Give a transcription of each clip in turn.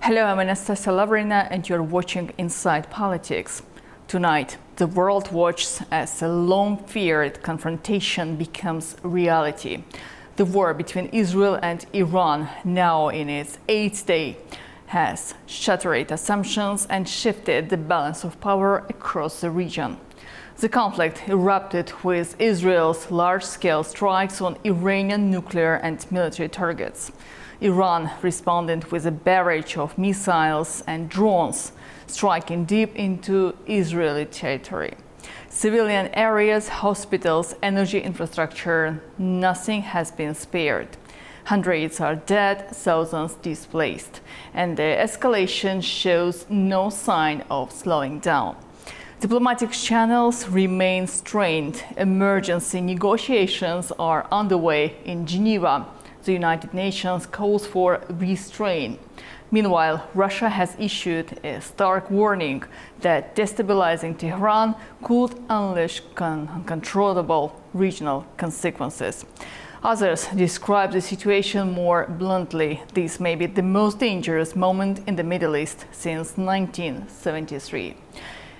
Hello, I'm Anastasia Lavrina and you're watching Inside Politics. Tonight, the world watches as a long-feared confrontation becomes reality. The war between Israel and Iran, now in its 8th day, has shattered assumptions and shifted the balance of power across the region. The conflict erupted with Israel's large-scale strikes on Iranian nuclear and military targets. Iran responded with a barrage of missiles and drones, striking deep into Israeli territory. Civilian areas, hospitals, energy infrastructure, nothing has been spared. Hundreds are dead, thousands displaced, and the escalation shows no sign of slowing down. Diplomatic channels remain strained. Emergency negotiations are underway in Geneva. The United Nations calls for restraint. Meanwhile, Russia has issued a stark warning that destabilizing Tehran could unleash uncontrollable regional consequences. Others describe the situation more bluntly. This may be the most dangerous moment in the Middle East since 1973.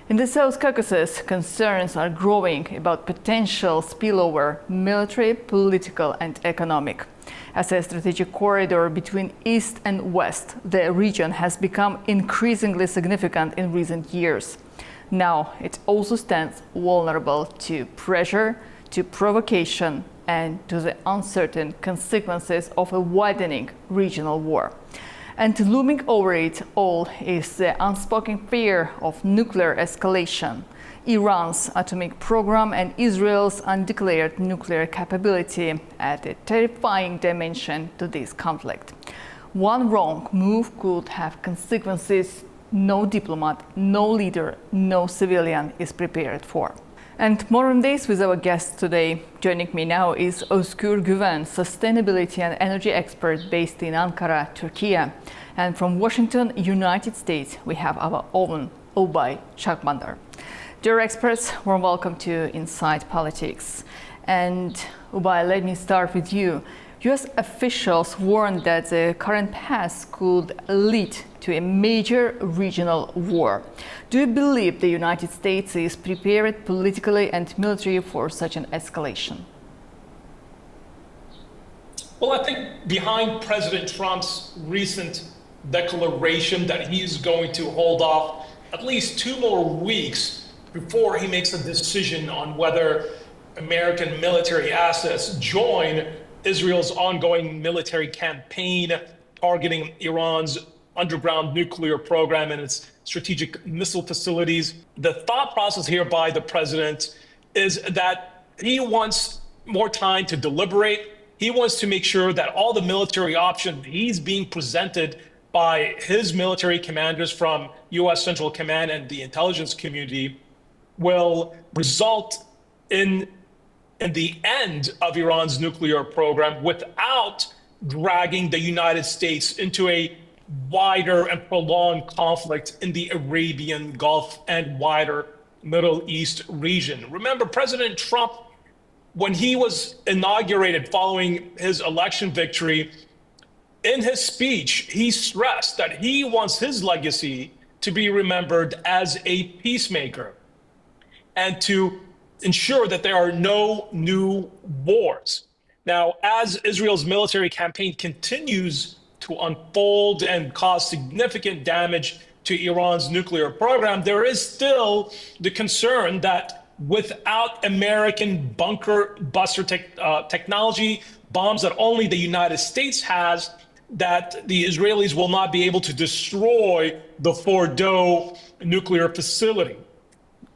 In the South Caucasus, concerns are growing about potential spillover, military, political, and economic. As a strategic corridor between East and West, the region has become increasingly significant in recent years. Now, it also stands vulnerable to pressure, to provocation, and to the uncertain consequences of a widening regional war. And looming over it all is the unspoken fear of nuclear escalation. Iran's atomic program and Israel's undeclared nuclear capability add a terrifying dimension to this conflict. One wrong move could have consequences no diplomat, no leader, no civilian is prepared for. And more on this with our guest today. Joining me now is Özgür Güven, sustainability and energy expert based in Ankara, Turkey. And from Washington, United States, we have our own Ubay Şakbandar. Dear experts, warm welcome to Inside Politics. And Ubay, let me start with you. US officials warned that the current path could lead to a major regional war. Do you believe the United States is prepared politically and militarily for such an escalation? Well, I think behind President Trump's recent declaration that he's going to hold off at least 2 more weeks before he makes a decision on whether American military assets join Israel's ongoing military campaign targeting Iran's underground nuclear program and its strategic missile facilities. The thought process here by the president is that he wants more time to deliberate. He wants to make sure that all the military options he's being presented by his military commanders from U.S. Central Command and the intelligence community will result in the end of Iran's nuclear program without dragging the United States into a wider and prolonged conflict in the Arabian Gulf and wider Middle East region. Remember, President Trump, when he was inaugurated following his election victory, in his speech, he stressed that he wants his legacy to be remembered as a peacemaker and to ensure that there are no new wars. Now, as Israel's military campaign continues to unfold and cause significant damage to Iran's nuclear program, there is still the concern that without American bunker buster technology, bombs that only the United States has, that the Israelis will not be able to destroy the Fordow nuclear facility.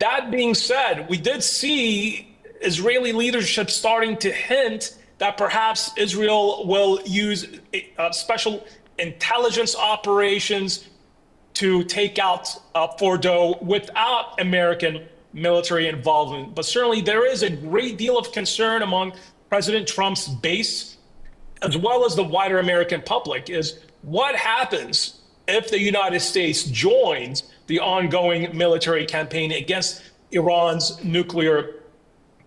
That being said, we did see Israeli leadership starting to hint that perhaps Israel will use special intelligence operations to take out Fordow without American military involvement. But certainly there is a great deal of concern among President Trump's base, as well as the wider American public, is what happens if the United States joins the ongoing military campaign against Iran's nuclear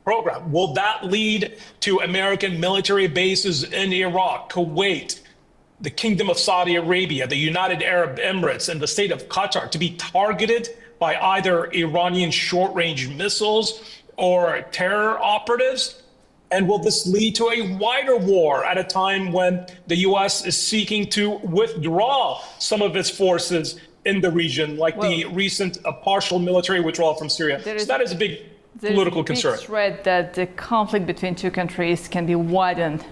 program? Will that lead to American military bases in Iraq, Kuwait, the Kingdom of Saudi Arabia, the United Arab Emirates, and the state of Qatar to be targeted by either Iranian short-range missiles or terror operatives? And will this lead to a wider war at a time when the U.S. is seeking to withdraw some of its forces in the region, like the recent partial military withdrawal from Syria? So that is a big political concern. There's a big threat that the conflict between two countries can be widened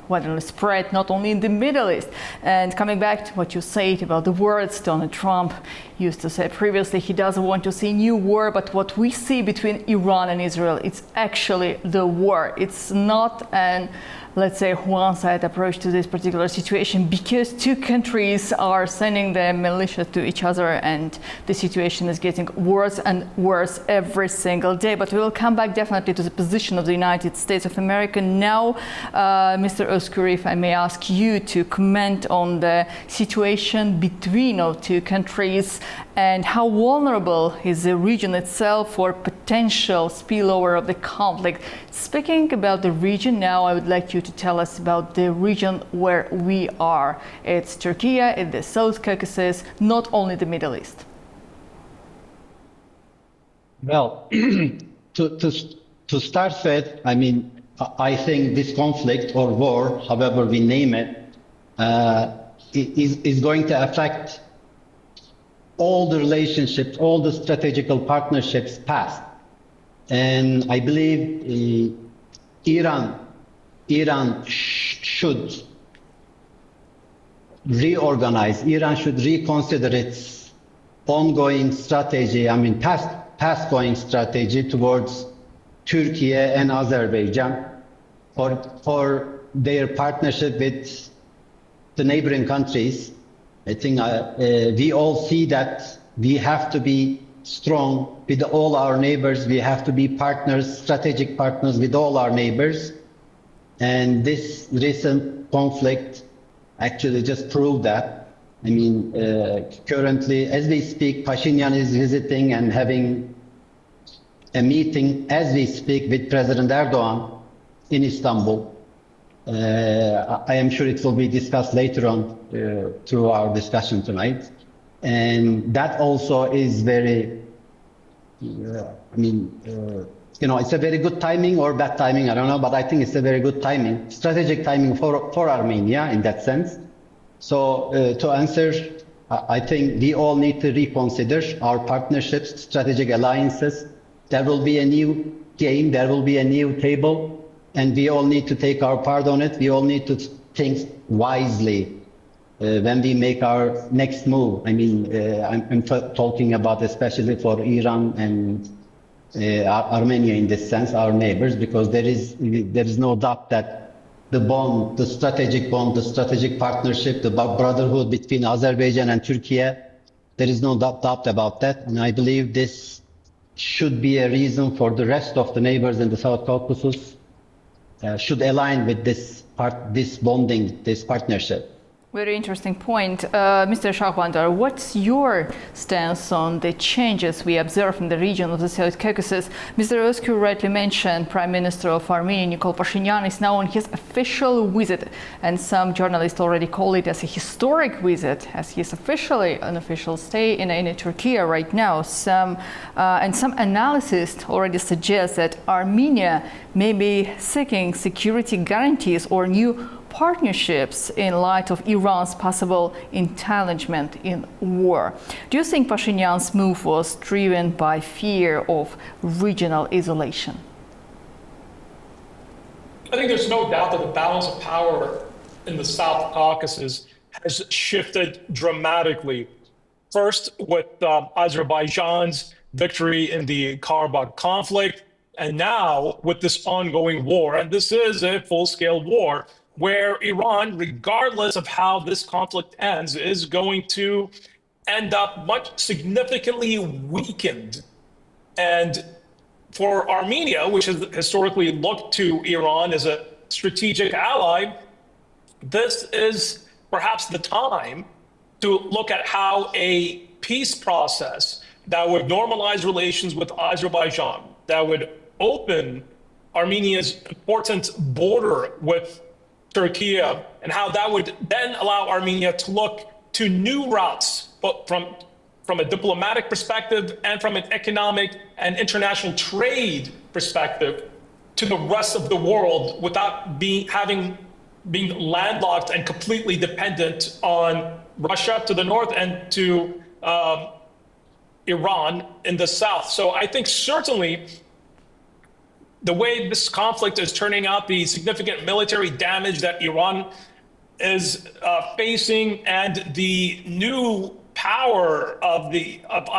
spread, not only in the Middle East. And coming back to what you said about the words Donald Trump used to say previously, he doesn't want to see new war, but what we see between Iran and Israel, it's actually the war. It's not an, let's say, one-sided approach to this particular situation, because two countries are sending their militia to each other, and the situation is getting worse and worse every single day. But we will come back definitely to the position of the United States of America now. Mr. Özgür, if I may ask you to comment on the situation between our two countries and how vulnerable is the region itself for potential spillover of the conflict. Speaking about the region now, I would like you to tell us about the region where we are. It's Turkey, it's the South Caucasus, not only the Middle East. Well, to start with, I mean, I think this conflict or war, however we name it, is going to affect all the relationships, all the strategical partnerships past. And I believe Iran should reorganize. Iran should reconsider its ongoing strategy, I mean past going strategy towards Turkey and Azerbaijan for their partnership with the neighboring countries. I think we all see that we have to be strong with all our neighbors. We have to be partners, strategic partners with all our neighbors. And this recent conflict actually just proved that. I mean, currently, as we speak, Pashinyan is visiting and having a meeting as we speak with President Erdogan in Istanbul. I am sure it will be discussed later on through our discussion tonight. And that also is very, it's a very good timing or bad timing, I don't know, but I think it's a very good timing, strategic timing for Armenia in that sense. So to answer, I think we all need to reconsider our partnerships, strategic alliances. There will be a new game, there will be a new table, and we all need to take our part on it. We all need to think wisely when we make our next move. I mean, I'm talking about especially for Iran and Armenia in this sense, our neighbors, because there is no doubt that the bond, the strategic partnership, the brotherhood between Azerbaijan and Turkey, there is no doubt about that. And I believe this should be a reason for the rest of the neighbors in the South Caucasus should align with this bonding, this partnership. Very interesting point. Mr. Shahbandar, what's your stance on the changes we observe in the region of the South Caucasus? Mr. Özgür rightly mentioned Prime Minister of Armenia, Nikol Pashinyan, is now on his official visit, and some journalists already call it as a historic visit, as he's officially an official stay in Turkey right now. Some analysis already suggest that Armenia may be seeking security guarantees or new partnerships in light of Iran's possible entanglement in war. Do you think Pashinyan's move was driven by fear of regional isolation? I think there's no doubt that the balance of power in the South Caucasus has shifted dramatically. First, with Azerbaijan's victory in the Karabakh conflict, and now with this ongoing war. And this is a full-scale war where Iran, regardless of how this conflict ends, is going to end up much significantly weakened. And for Armenia, which has historically looked to Iran as a strategic ally, this is perhaps the time to look at how a peace process that would normalize relations with Azerbaijan, that would open Armenia's important border with Turkey, and how that would then allow Armenia to look to new routes, but from a diplomatic perspective and from an economic and international trade perspective, to the rest of the world without being landlocked and completely dependent on Russia to the north and to Iran in the south. So I think certainly the way this conflict is turning out, the significant military damage that Iran is facing, and the new power of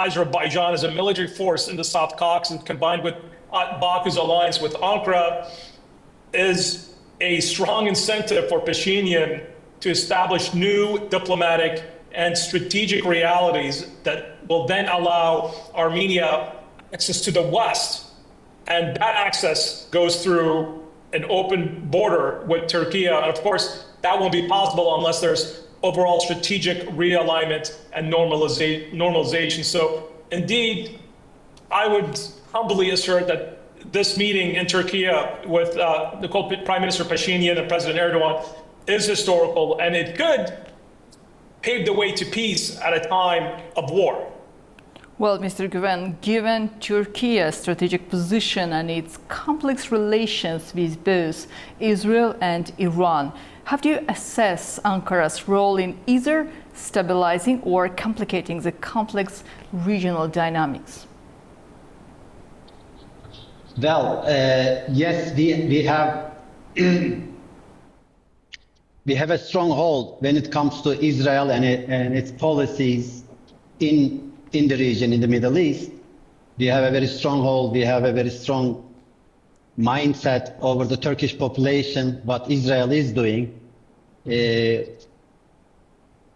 Azerbaijan as a military force in the South Caucasus, combined with Baku's alliance with Ankara, is a strong incentive for Pashinyan to establish new diplomatic and strategic realities that will then allow Armenia access to the West. And that access goes through an open border with Turkey. And of course, that won't be possible unless there's overall strategic realignment and normalization. So indeed, I would humbly assert that this meeting in Turkey with the Prime Minister Pashinyan and President Erdogan is historical, and it could pave the way to peace at a time of war. Well, Mr. Güven, given Turkey's strategic position and its complex relations with both Israel and Iran, how do you assess Ankara's role in either stabilizing or complicating the complex regional dynamics? Well, yes, we have we have a stronghold when it comes to Israel and its policies in the region, in the Middle East. We have a very stronghold. We have a very strong mindset over the Turkish population, what Israel is doing.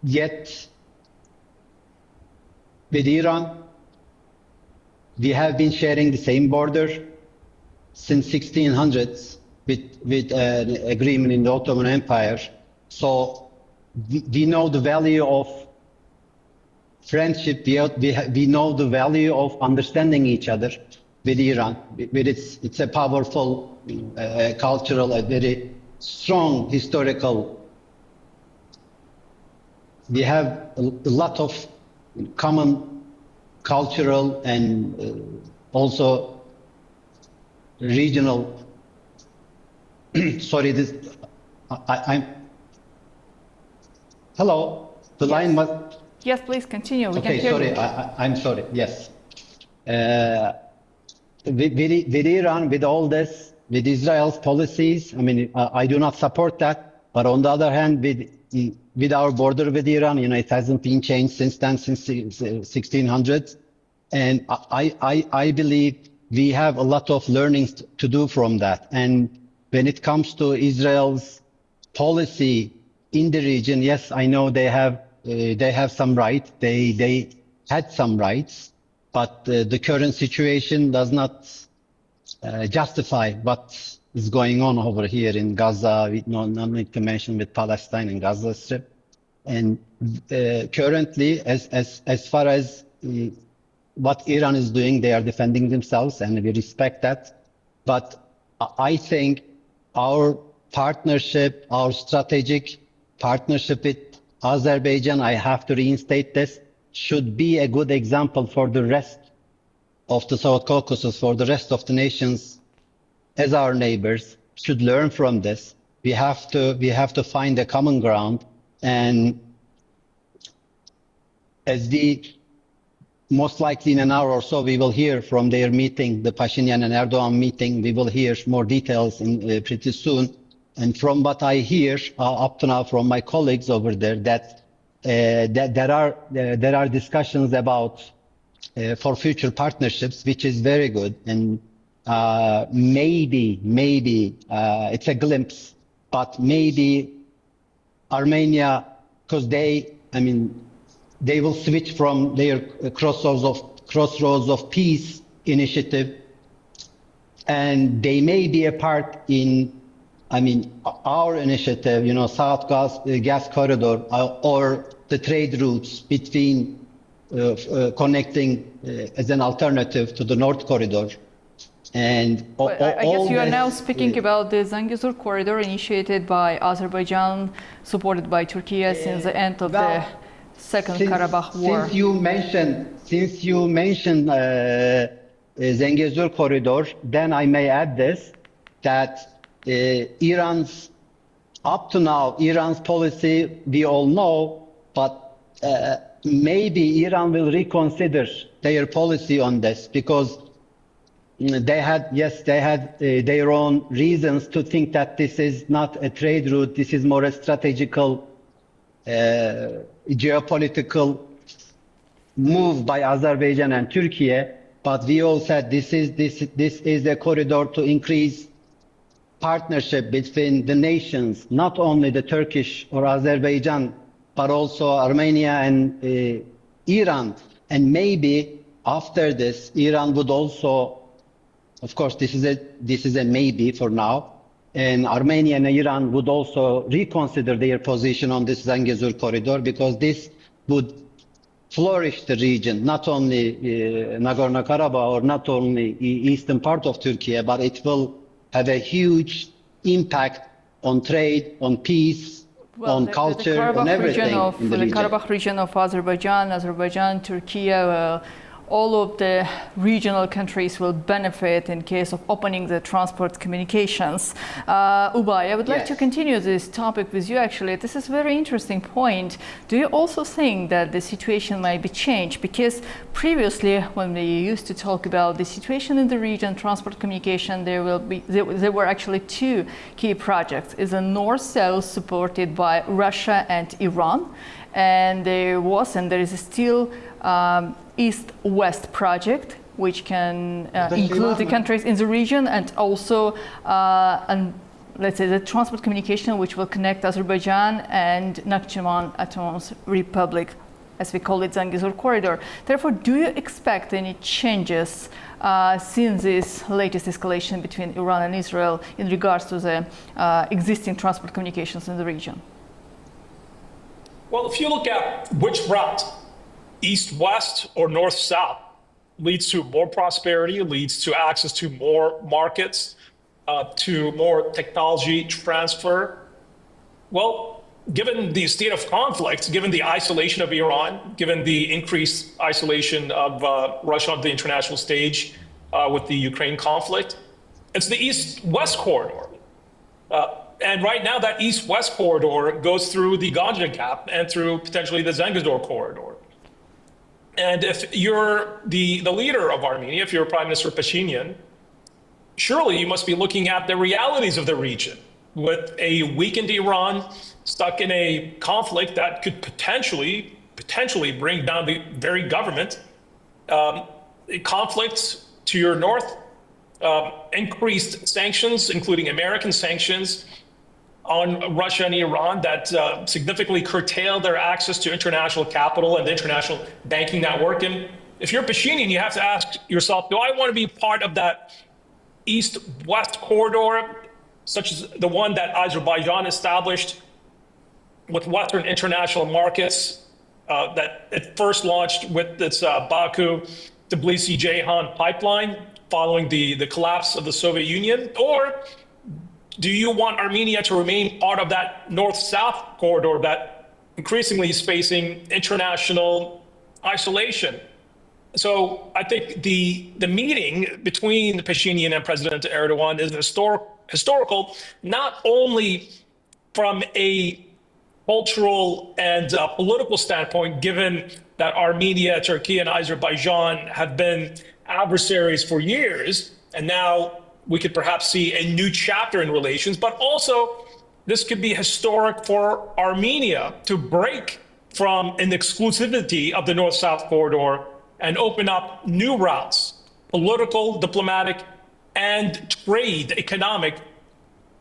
Yet, with Iran, we have been sharing the same border since 1600s with an agreement in the Ottoman Empire. So we know the value of friendship. We know the value of understanding each other with Iran. With it's a powerful cultural, a very strong historical. We have a lot of common cultural and also regional. Sorry, I'm. Hello, the line was. Yes, please continue. We Okay, can hear sorry, you. I'm sorry. Yes. With Iran, with all this, with Israel's policies, I mean, I do not support that. But on the other hand, with our border with Iran, it hasn't been changed since then, since 1600s. And I believe we have a lot of learnings to do from that. And when it comes to Israel's policy in the region, yes, I know they have some right. They had some rights, but the current situation does not justify what is going on over here in Gaza. We no need to mention with Palestine and Gaza Strip. And currently, as far as what Iran is doing, they are defending themselves, and we respect that. But I think our partnership, our strategic partnership with Azerbaijan, I have to reinstate this, should be a good example for the rest of the South Caucasus, for the rest of the nations as our neighbors, should learn from this. We have to find a common ground, and as most likely in an hour or so, we will hear from their meeting, the Pashinyan and Erdogan meeting. We will hear more details pretty soon. And from what I hear up to now from my colleagues over there, that there are discussions about for future partnerships, which is very good. And maybe it's a glimpse, but maybe Armenia, because they will switch from their crossroads of peace initiative, and they may be a part in, our initiative, South Gas Corridor, or the trade routes between connecting as an alternative to the North Corridor. And But I guess you are now this, speaking about the Zangezur corridor initiated by Azerbaijan, supported by Turkey since the end of the Second Karabakh War. Since you mentioned Zangezur corridor, then I may add this, that up to now, Iran's policy, we all know, but maybe Iran will reconsider their policy on this, because they had their own reasons to think that this is not a trade route, this is more a strategical, geopolitical move by Azerbaijan and Turkey. But we all said this is a corridor to increase partnership between the nations, not only the Turkish or Azerbaijan, but also Armenia and Iran. And maybe after this, Iran would also, of course, this is a maybe for now, and Armenia and Iran would also reconsider their position on this Zangezur corridor, because this would flourish the region, not only Nagorno-Karabakh or not only eastern part of Turkey, but it will have a huge impact on trade, on peace, on culture, on everything in the region. The Karabakh region of Azerbaijan, Turkey, all of the regional countries will benefit in case of opening the transport communications. Ubay, I would like to continue this topic with you actually. This is a very interesting point. Do you also think that the situation might be changed? Because previously, when we used to talk about the situation in the region, transport communication, there were actually two key projects. Is a north-south supported by Russia and Iran. And there is still East-West project, which can include the countries in the region, and also, let's say, the transport communication, which will connect Azerbaijan and Nakhchivan Autonomous Republic, as we call it, Zangezur corridor. Therefore, do you expect any changes since this latest escalation between Iran and Israel in regards to the existing transport communications in the region? Well, if you look at which route, east-west or north-south, leads to more prosperity, leads to access to more markets, to more technology transfer. Well, given the state of conflict, given the isolation of Iran, given the increased isolation of Russia on the international stage with the Ukraine conflict, it's the east-west corridor. And right now, that east-west corridor goes through the Ganja Gap and through potentially the Zangezur corridor. And if you're the leader of Armenia, if you're Prime Minister Pashinyan, surely you must be looking at the realities of the region, with a weakened Iran stuck in a conflict that could potentially bring down the very government. Conflicts to your north, increased sanctions, including American sanctions, on Russia and Iran that significantly curtail their access to international capital and the international banking network. And if you're Pashinyan, you have to ask yourself, do I want to be part of that east-west corridor, such as the one that Azerbaijan established with Western international markets that it first launched with its Baku-Tbilisi-Ceyhan pipeline following the collapse of the Soviet Union? Or do you want Armenia to remain part of that north-south corridor that increasingly is facing international isolation? So I think the meeting between Pashinyan and President Erdogan is historical, not only from a cultural and political standpoint, given that Armenia, Turkey, and Azerbaijan have been adversaries for years, and now we could perhaps see a new chapter in relations, but also this could be historic for Armenia to break from an exclusivity of the north-south corridor and open up new routes, political, diplomatic, and trade, economic,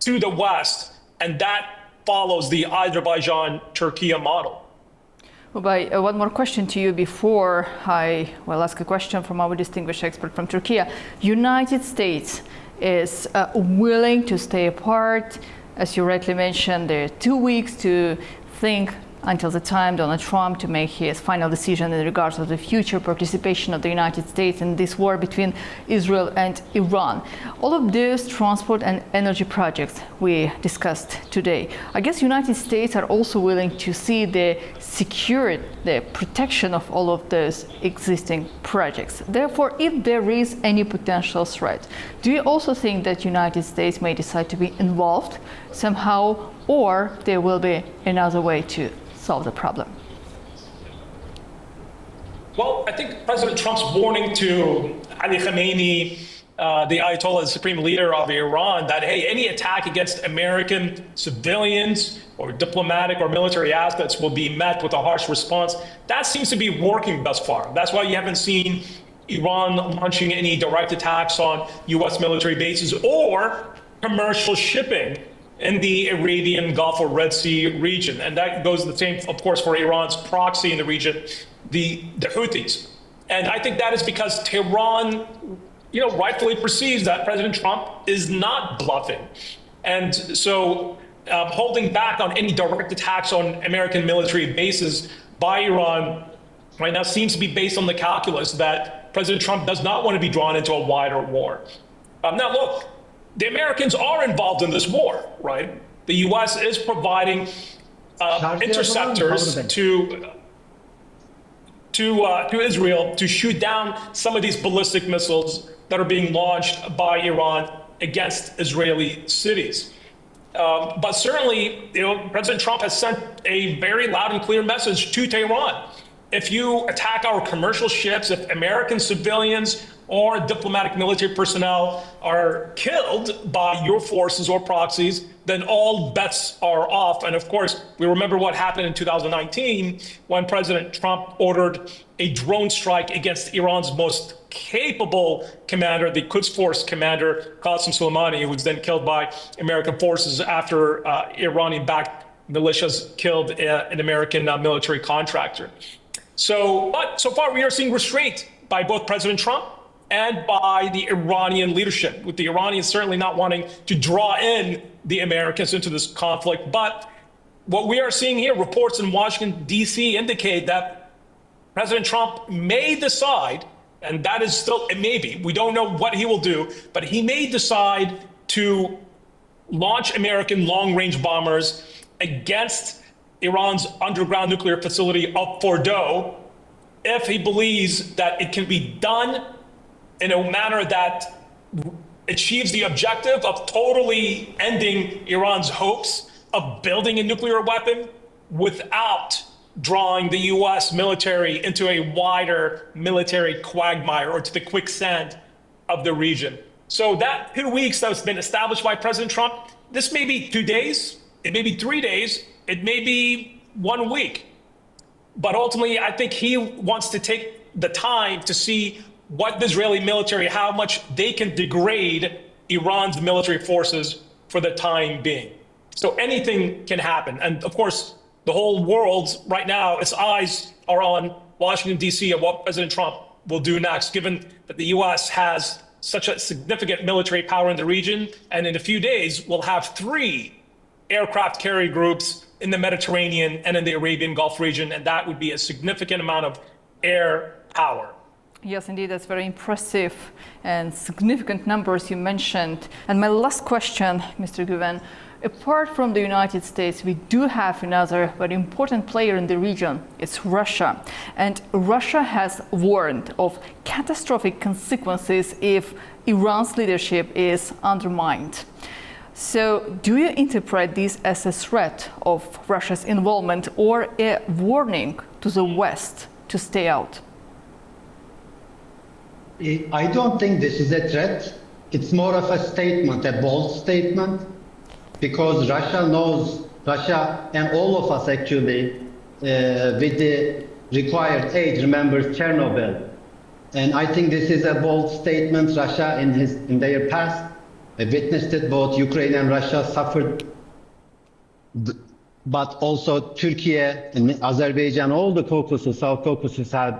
to the West. And that follows the Azerbaijan-Turkey model. Ubay, one more question to you before I will ask a question from our distinguished expert from Turkey. United States is willing to stay apart. As you rightly mentioned, there are 2 weeks to think until the time Donald Trump to make his final decision in regards of the future participation of the United States in this war between Israel and Iran. All of those transport and energy projects we discussed today, I guess United States are also willing to see the security, the protection of all of those existing projects. Therefore, if there is any potential threat, do you also think that United States may decide to be involved somehow, or there will be another way to solve the problem? Well, I think President Trump's warning to Ali Khamenei, the Ayatollah, the supreme leader of Iran, that, hey, any attack against American civilians or diplomatic or military assets will be met with a harsh response, that seems to be working thus far. That's why you haven't seen Iran launching any direct attacks on U.S. military bases or commercial shipping in the Arabian Gulf or Red Sea region. And that goes the same, of course, for Iran's proxy in the region, the Houthis. And I think that is because Tehran, rightfully perceives that President Trump is not bluffing. And so holding back on any direct attacks on American military bases by Iran right now seems to be based on the calculus that President Trump does not want to be drawn into a wider war. Now, look, the Americans are involved in this war, right? The U.S. is providing interceptors to Israel to shoot down some of these ballistic missiles that are being launched by Iran against Israeli cities. But certainly, President Trump has sent a very loud and clear message to Tehran. If you attack our commercial ships, if American civilians or diplomatic military personnel are killed by your forces or proxies, then all bets are off. And of course, we remember what happened in 2019 when President Trump ordered a drone strike against Iran's most capable commander, the Quds Force commander, Qasem Soleimani, who was then killed by American forces after Iranian-backed militias killed an American military contractor. But so far we are seeing restraint by both President Trump and by the Iranian leadership, with the Iranians certainly not wanting to draw in the Americans into this conflict. But what we are seeing here, reports in Washington, D.C. indicate that President Trump may decide, and that is still a maybe, we don't know what he will do, but he may decide to launch American long-range bombers against Iran's underground nuclear facility of Fordow if he believes that it can be done in a manner that achieves the objective of totally ending Iran's hopes of building a nuclear weapon without drawing the U.S. military into a wider military quagmire or to the quicksand of the region. So that 2 weeks that's been established by President Trump, this may be 2 days, it may be 3 days, it may be 1 week. But ultimately, I think he wants to take the time to see what the Israeli military, how much they can degrade Iran's military forces for the time being. So anything can happen. And of course, the whole world right now, its eyes are on Washington, D.C. and what President Trump will do next, given that the U.S. has such a significant military power in the region. And in a few days, we'll have 3 aircraft carrier groups in the Mediterranean and in the Arabian Gulf region. And that would be a significant amount of air power. Yes, indeed, that's very impressive and significant numbers you mentioned. And my last question, Mr. Güven, apart from the United States, we do have another very important player in the region. It's Russia. And Russia has warned of catastrophic consequences if Iran's leadership is undermined. So do you interpret this as a threat of Russia's involvement or a warning to the West to stay out? I don't think this is a threat. It's more of a statement, a bold statement, because Russia and all of us actually, with the required aid, remembers Chernobyl. And I think this is a bold statement. Russia in their past witnessed it, both Ukraine and Russia suffered, but also Turkey and Azerbaijan, all the Caucasus, South Caucasus had,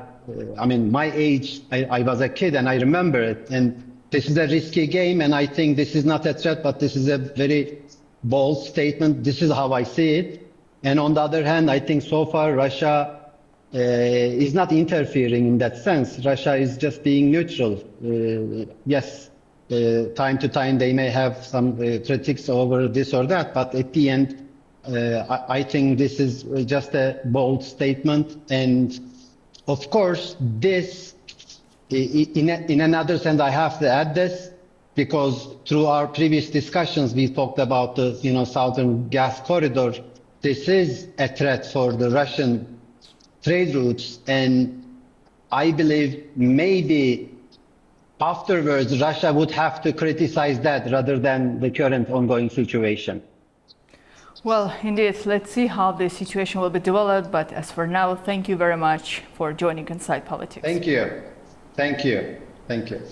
my age, I was a kid and I remember it. And this is a risky game, and I think this is not a threat, but this is a very bold statement. This is how I see it. And on the other hand, I think so far Russia is not interfering in that sense. Russia is just being neutral. Yes, time to time they may have some critics over this or that, but at the end, I think this is just a bold statement. And of course, this, in another sense, I have to add this, because through our previous discussions, we talked about the southern gas corridor. This is a threat for the Russian trade routes, and I believe maybe afterwards Russia would have to criticize that rather than the current ongoing situation. Well, indeed, let's see how the situation will be developed, but as for now, thank you very much for joining Inside Politics. Thank you. Thank you. Thank you.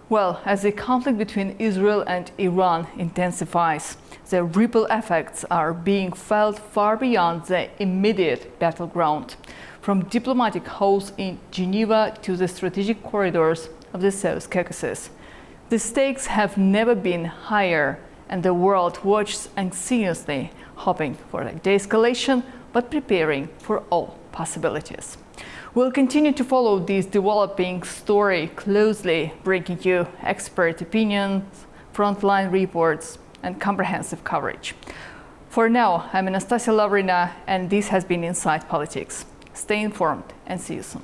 Well, as the conflict between Israel and Iran intensifies, the ripple effects are being felt far beyond the immediate battleground, from diplomatic halls in Geneva to the strategic corridors of the South Caucasus. The stakes have never been higher, and the world watches anxiously, hoping for a de-escalation, but preparing for all possibilities. We'll continue to follow this developing story closely, bringing you expert opinions, frontline reports, and comprehensive coverage. For now, I'm Anastasia Lavrina, and this has been Inside Politics. Stay informed and see you soon.